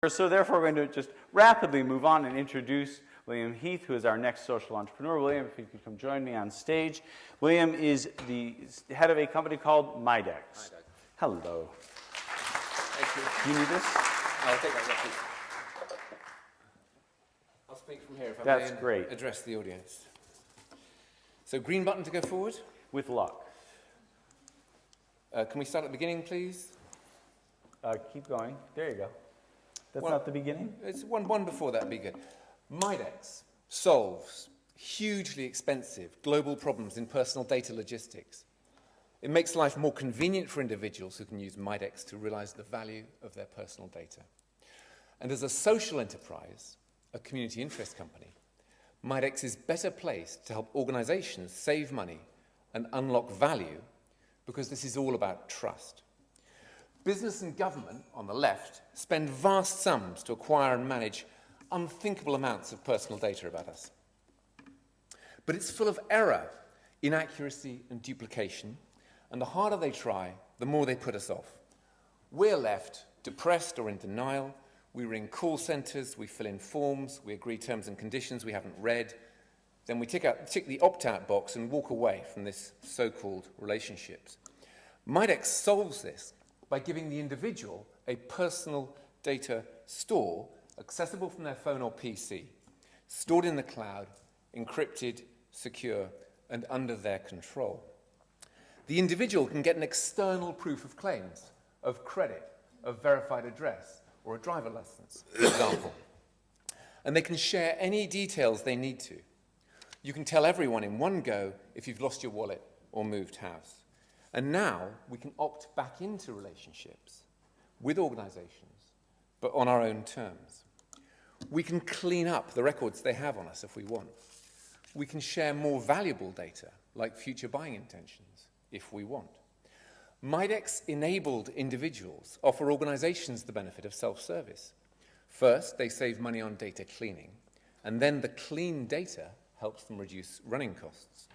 So therefore, we're going to just rapidly move on and introduce William Heath, who is our next social entrepreneur. William, if you could come join me on stage. William is the head of a company called Midex. Hello. Thank you. Do you need this? I'll take that, please. I'll speak from here if I That's may great. Address the audience. So green button to go forward. With luck. Can we start at the beginning, please? Keep going. There you go. That's Well, not the beginning? It's one before that would be good. Midex solves hugely expensive global problems in personal data logistics. It makes life more convenient for individuals who can use Midex to realize the value of their personal data. And as a social enterprise, a community interest company, Midex is better placed to help organizations save money and unlock value because this is all about trust. Business and government, on the left, spend vast sums to acquire and manage unthinkable amounts of personal data about us. But it's full of error, inaccuracy, and duplication, and the harder they try, the more they put us off. We're left depressed or in denial. We ring call centers, we fill in forms, we agree terms and conditions we haven't read. Then we tick the opt-out box and walk away from this so-called relationships. Midex solves this by giving the individual a personal data store accessible from their phone or PC, stored in the cloud, encrypted, secure, and under their control. The individual can get an external proof of claims, of credit, of verified address, or a driver license, for example. And they can share any details they need to. You can tell everyone in one go if you've lost your wallet or moved house. And now we can opt back into relationships with organizations, but on our own terms. We can clean up the records they have on us if we want. We can share more valuable data, like future buying intentions, if we want. Midex-enabled individuals offer organizations the benefit of self-service. First, they save money on data cleaning, and then the clean data helps them reduce running costs.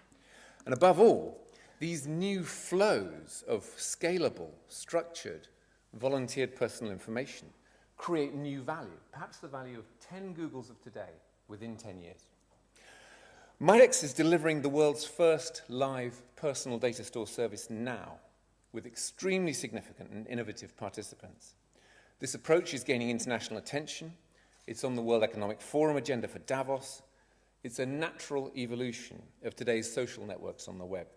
And above all, these new flows of scalable, structured, volunteered personal information create new value, perhaps the value of 10 Googles of today within 10 years. Midex is delivering the world's first live personal data store service now, with extremely significant and innovative participants. This approach is gaining international attention. It's on the World Economic Forum agenda for Davos. It's a natural evolution of today's social networks on the web.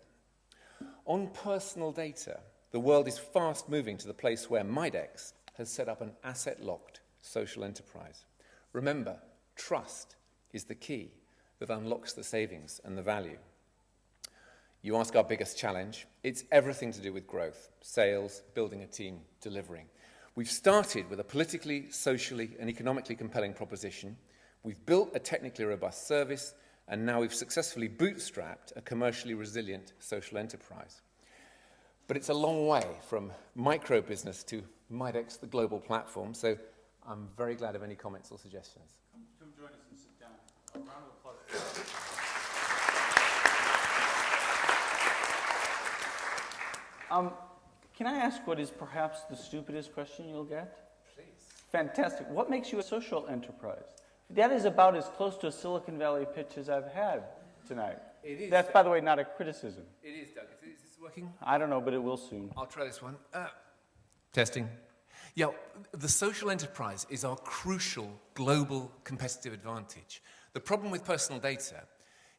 On personal data, the world is fast moving to the place where Midex has set up an asset-locked social enterprise. Remember, trust is the key that unlocks the savings and the value. You ask our biggest challenge, it's everything to do with growth, sales, building a team, delivering. We've started with a politically, socially, and economically compelling proposition. We've built a technically robust service, and now we've successfully bootstrapped a commercially resilient social enterprise. But it's a long way from micro business to Midex, the global platform, so I'm very glad of any comments or suggestions. Come join us and sit down. A round of applause. Can I ask what is perhaps the stupidest question you'll get? Please. Fantastic. What makes you a social enterprise? That is about as close to a Silicon Valley pitch as I've had tonight. It is. That's, by the way, not a criticism. It is, Doug. Is this working? I don't know, but it will soon. I'll try this one. Testing. Yeah, the social enterprise is our crucial global competitive advantage. The problem with personal data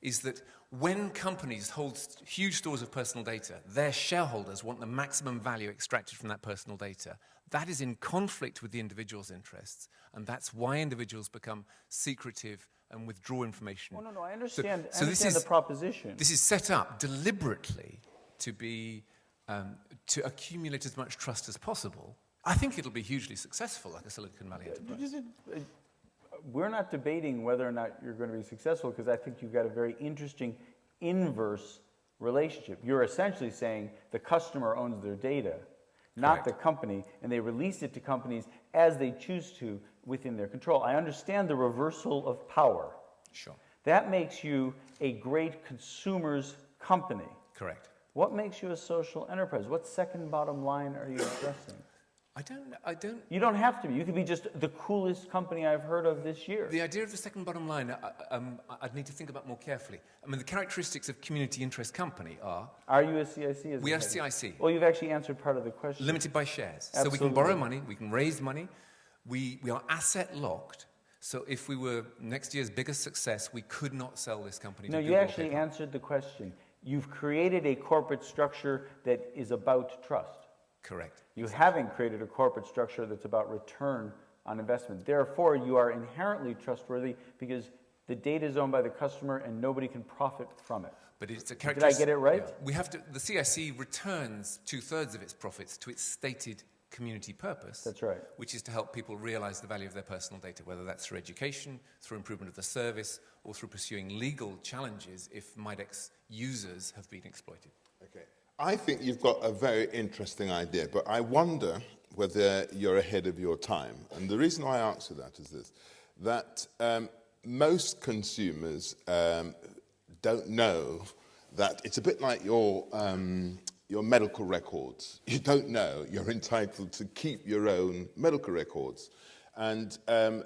is that when companies hold huge stores of personal data, their shareholders want the maximum value extracted from that personal data. That is in conflict with the individual's interests, and that's why individuals become secretive and withdraw information. Oh, no, I understand, So the proposition. This is set up deliberately to be, to accumulate as much trust as possible. I think it'll be hugely successful, like a Silicon Valley enterprise. We're not debating whether or not you're going to be successful, because I think you've got a very interesting inverse relationship. You're essentially saying the customer owns their data, not the company, and they release it to companies as they choose to within their control. I understand the reversal of power. Sure. That makes you a great consumer's company. Correct. What makes you a social enterprise? What second bottom line are you addressing? I don't. You don't have to be. You could be just the coolest company I've heard of this year. The idea of the second bottom line, I'd need to think about more carefully. I mean, the characteristics of community interest company are... Are you a CIC? We are CIC. Well, you've actually answered part of the question. Limited by shares. Absolutely. So we can borrow money, we can raise money. We are asset locked. So if we were next year's biggest success, we could not sell this company to No, Google. you actually answered the question. You've created a corporate structure that is about trust. Correct. You haven't created a corporate structure that's about return on investment. Therefore, you are inherently trustworthy because the data is owned by the customer and nobody can profit from it. But it's a Did I get it right? Yeah. We have to. The CIC returns 2/3 of its profits to its stated community purpose. That's right. Which is to help people realize the value of their personal data, whether that's through education, through improvement of the service, or through pursuing legal challenges if Midex users have been exploited. Okay. I think you've got a very interesting idea, but I wonder whether you're ahead of your time. And the reason why I answer that is this, that most consumers don't know that it's a bit like your medical records. You don't know you're entitled to keep your own medical records. And a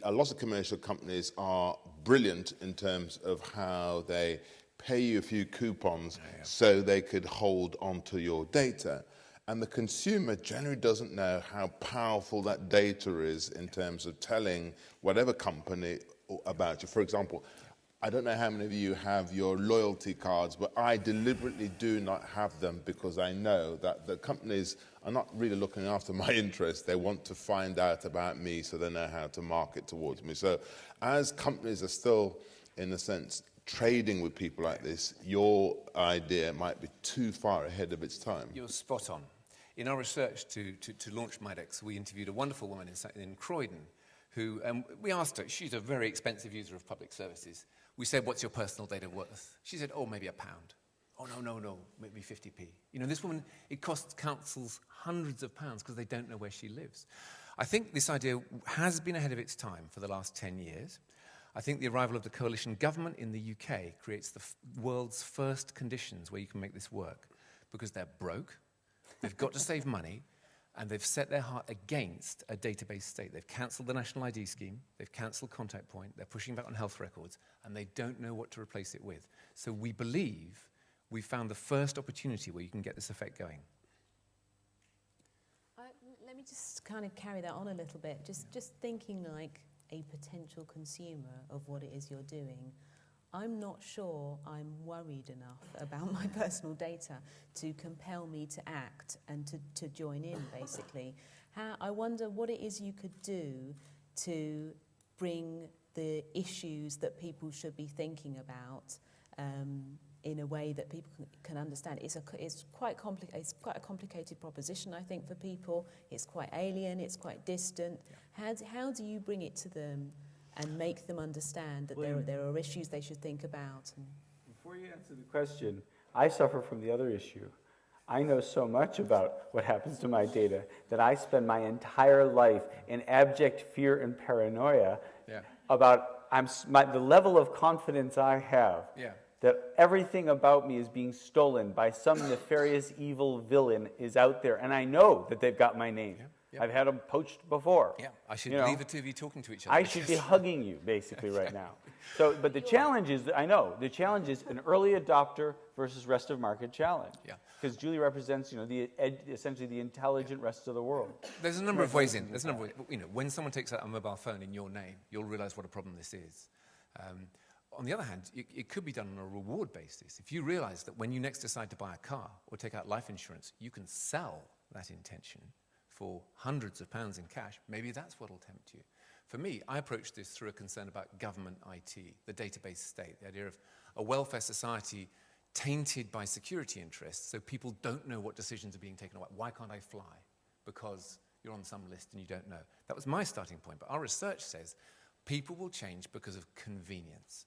lot of commercial companies are brilliant in terms of how they pay you a few coupons so they could hold onto your data. And the consumer generally doesn't know how powerful that data is in terms of telling whatever company about you. For example, I don't know how many of you have your loyalty cards, but I deliberately do not have them because I know that the companies are not really looking after my interests. They want to find out about me so they know how to market towards me. So as companies are still, in a sense, trading with people like this, your idea might be too far ahead of its time. You're spot on. In our research to launch Midex, we interviewed a wonderful woman in Croydon who, we asked her, she's a very expensive user of public services. We said, what's your personal data worth? She said, oh, maybe £1. Oh, no, maybe 50p. You know, this woman, it costs councils hundreds of pounds because they don't know where she lives. I think this idea has been ahead of its time for the last 10 years. I think the arrival of the coalition government in the UK creates the world's first conditions where you can make this work because they're broke, they've got to save money, and they've set their heart against a database state. They've cancelled the National ID scheme, they've cancelled Contact Point, they're pushing back on health records, and they don't know what to replace it with. So we believe we found the first opportunity where you can get this effect going. Let me just kind of carry that on a little bit. Just thinking like a potential consumer of what it is you're doing. I'm not sure I'm worried enough about my personal data to compel me to act and to join in, basically. I wonder what it is you could do to bring the issues that people should be thinking about in a way that people can understand. It's quite a complicated proposition, I think, for people. It's quite alien, it's quite distant. Yeah. How do you bring it to them and make them understand that there are issues they should think about? Before you answer the question, I suffer from the other issue. I know so much about what happens to my data that I spend my entire life in abject fear and paranoia about the level of confidence I have that everything about me is being stolen by some nefarious evil villain is out there. And I know that they've got my name. I've had them poached before. Yeah, I should leave the two of you talking to each other. I should be hugging you, basically, right now. So, but the challenge is, the challenge is an early adopter versus rest of market challenge. Yeah. Because Julie represents, essentially the intelligent rest of the world. There's a number of ways in. There's a number of ways. When someone takes out a mobile phone in your name, you'll realize what a problem this is. On the other hand, it could be done on a reward basis. If you realize that when you next decide to buy a car or take out life insurance, you can sell that intention for hundreds of pounds in cash, maybe that's what will tempt you. For me, I approach this through a concern about government IT, the database state, the idea of a welfare society tainted by security interests, so people don't know what decisions are being taken away. Why can't I fly? Because you're on some list and you don't know. That was my starting point, but our research says people will change because of convenience.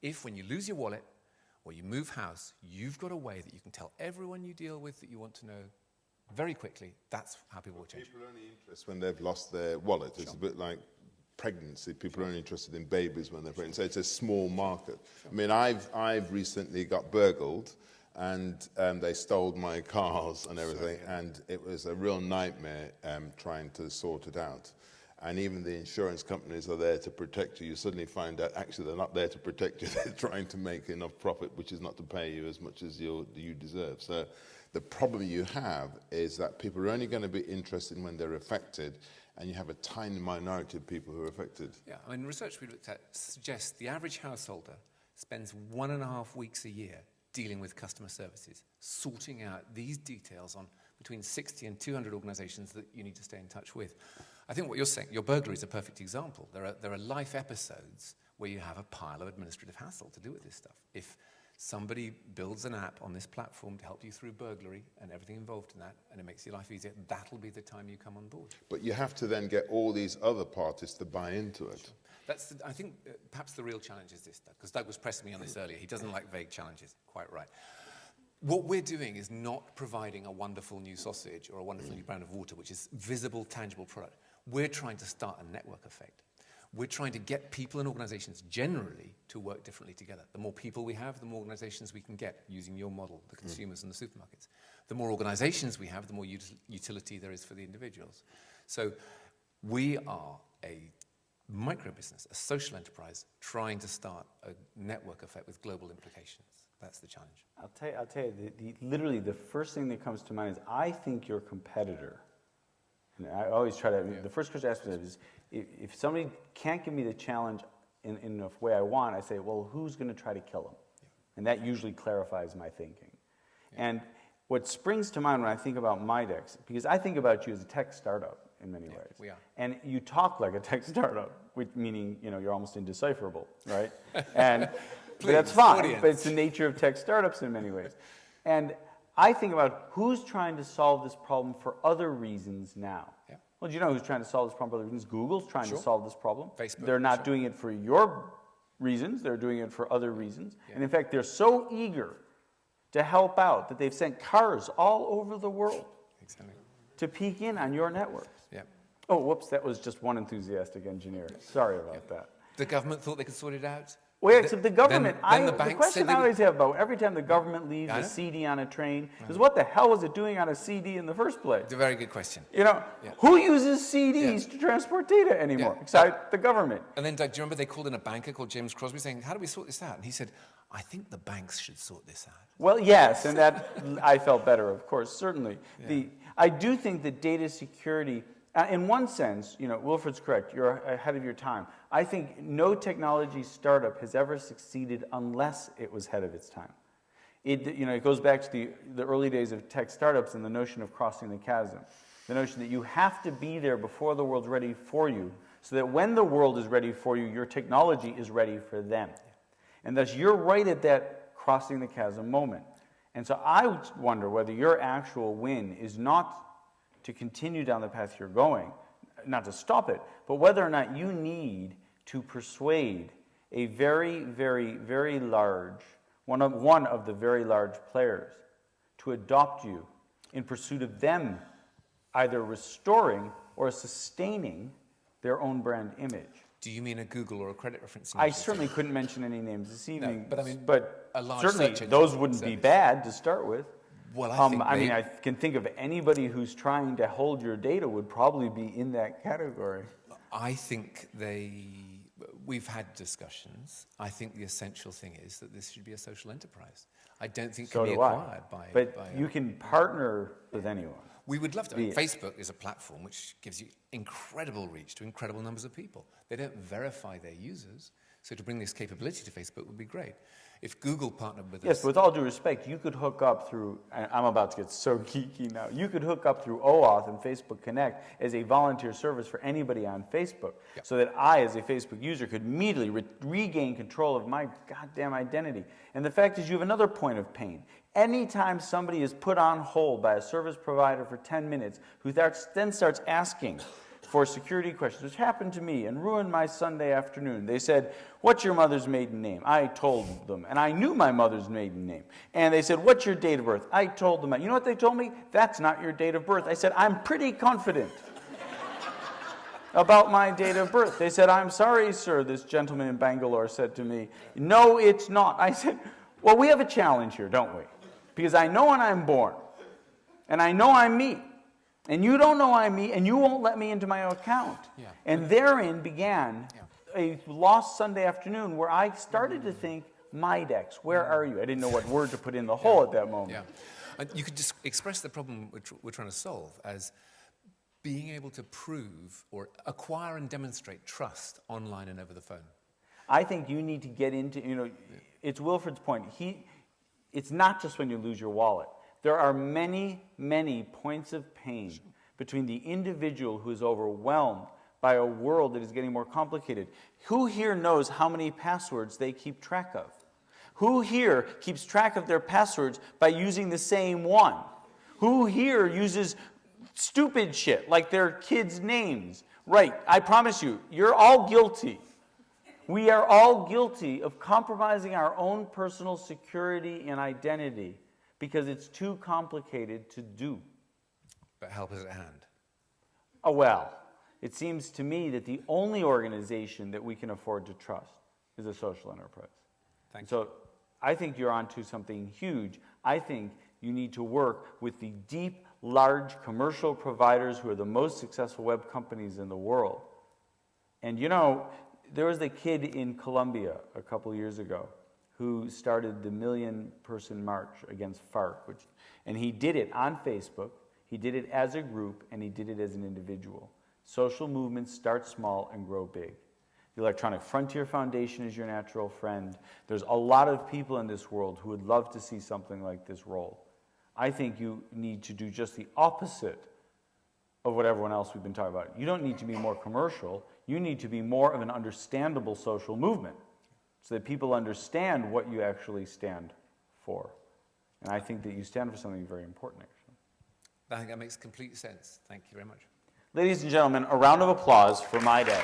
If when you lose your wallet or you move house, you've got a way that you can tell everyone you deal with that you want to know very quickly, that's how people will change. People are only interested when they've lost their wallet. It's a bit like pregnancy. People are only interested in babies when they're pregnant. So it's a small market. I mean, I've recently got burgled, and they stole my cars and everything, and it was a real nightmare trying to sort it out. And even the insurance companies are there to protect you. You suddenly find out actually they're not there to protect you. They're trying to make enough profit, which is not to pay you as much as you deserve. So the problem you have is that people are only going to be interested when they're affected, and you have a tiny minority of people who are affected. Yeah, I mean, research we looked at suggests the average householder spends 1.5 weeks a year dealing with customer services, sorting out these details on between 60 and 200 organizations that you need to stay in touch with. I think what you're saying, your burglary is a perfect example. There are life episodes where you have a pile of administrative hassle to do with this stuff. If somebody builds an app on this platform to help you through burglary and everything involved in that, and it makes your life easier, that'll be the time you come on board. But you have to then get all these other parties to buy into it. That's I think perhaps the real challenge is this, because Doug was pressing me on this earlier. He doesn't like vague challenges. Quite right. What we're doing is not providing a wonderful new sausage or a wonderful new brand of water, which is visible, tangible product. We're trying to start a network effect. We're trying to get people and organizations generally to work differently together. The more people we have, the more organizations we can get using your model, the consumers and the supermarkets. The more organizations we have, the more utility there is for the individuals. So we are a micro business, a social enterprise, trying to start a network effect with global implications. That's the challenge. I'll tell you, literally the first thing that comes to mind is I think your competitor, and I always try to, the first question I ask myself is, if somebody can't give me the challenge in the way I want, I say, well, who's going to try to kill them? Yeah. And that usually clarifies my thinking. Yeah. And what springs to mind when I think about Midex, because I think about you as a tech startup in many ways. We are. And you talk like a tech startup, meaning you're almost indecipherable, right? And but that's fine, audience. But it's the nature of tech startups in many ways. And I think about who's trying to solve this problem for other reasons now. Yeah. Well, do you know who's trying to solve this problem for other reasons? Google's trying to solve this problem. Facebook. They're not doing it for your reasons. They're doing it for other reasons. Yeah. And in fact, they're so eager to help out that they've sent cars all over the world to peek in on your networks. Yeah. Oh, whoops, that was just one enthusiastic engineer. Sorry about that. The government thought they could sort it out. Well, yeah, except the government, then the the banks question said they I always have about every time the government leaves a CD on a train is what the hell was it doing on a CD in the first place? It's a very good question. Who uses CDs to transport data anymore, except the government? And then, Doug, do you remember they called in a banker called James Crosby saying, how do we sort this out? And he said, I think the banks should sort this out. Well, yes, and that I felt better, of course, certainly. Yeah. I do think that data security, in one sense, Wilfred's correct, you're ahead of your time. I think no technology startup has ever succeeded unless it was ahead of its time. It goes back to the early days of tech startups and the notion of crossing the chasm. The notion that you have to be there before the world's ready for you, so that when the world is ready for you, your technology is ready for them. And thus, you're right at that crossing the chasm moment. And so I wonder whether your actual win is not to continue down the path you're going, not to stop it, but whether or not you need to persuade a very, very, very large, one of the very large players to adopt you in pursuit of them either restoring or sustaining their own brand image. Do you mean a Google or a credit referencing? I certainly couldn't mention any names this evening, no, but a large certainly those wouldn't be bad to start with. Well, I can think of anybody who's trying to hold your data would probably be in that category. I think we've had discussions. I think the essential thing is that this should be a social enterprise. I don't think it can be acquired by... But you can partner with anyone. We would love to. Facebook is a platform which gives you incredible reach to incredible numbers of people. They don't verify their users, so to bring this capability to Facebook would be great. If Google partnered with us... Yes, with all due respect, you could hook up through... I'm about to get so geeky now. You could hook up through OAuth and Facebook Connect as a volunteer service for anybody on Facebook, so that I, as a Facebook user, could immediately regain control of my goddamn identity. And the fact is, you have another point of pain. Anytime somebody is put on hold by a service provider for 10 minutes, who then starts asking for security questions, which happened to me and ruined my Sunday afternoon. They said, what's your mother's maiden name? I told them, and I knew my mother's maiden name. And they said, what's your date of birth? I told them. You know what they told me? That's not your date of birth. I said, I'm pretty confident about my date of birth. They said, I'm sorry, sir, this gentleman in Bangalore said to me. No, it's not. I said, well, we have a challenge here, don't we? because I know when I'm born, and I know I'm me, and you don't know I'm me, and you won't let me into my account. Yeah. And therein began a lost Sunday afternoon where I started to think, Midex, where are you? I didn't know what word to put in the hole at that moment. Yeah. And you could just express the problem we're trying to solve as being able to prove or acquire and demonstrate trust online and over the phone. I think you need to get into, it's Wilfred's point. It's not just when you lose your wallet. There are many, many points of pain between the individual who is overwhelmed by a world that is getting more complicated. Who here knows how many passwords they keep track of? Who here keeps track of their passwords by using the same one? Who here uses stupid shit like their kids' names? Right, I promise you, you're all guilty. We are all guilty of compromising our own personal security and identity because it's too complicated to do. But help is at hand. Oh, well, it seems to me that the only organization that we can afford to trust is a social enterprise. Thank you. So I think you're onto something huge. I think you need to work with the deep, large commercial providers who are the most successful web companies in the world. And there was a kid in Colombia a couple years ago who started the million-person march against FARC, and he did it on Facebook, he did it as a group, and he did it as an individual. Social movements start small and grow big. The Electronic Frontier Foundation is your natural friend. There's a lot of people in this world who would love to see something like this roll. I think you need to do just the opposite of what everyone else we've been talking about. You don't need to be more commercial. You need to be more of an understandable social movement so that people understand what you actually stand for. And I think that you stand for something very important, actually. I think that makes complete sense. Thank you very much. Ladies and gentlemen, a round of applause for Midex.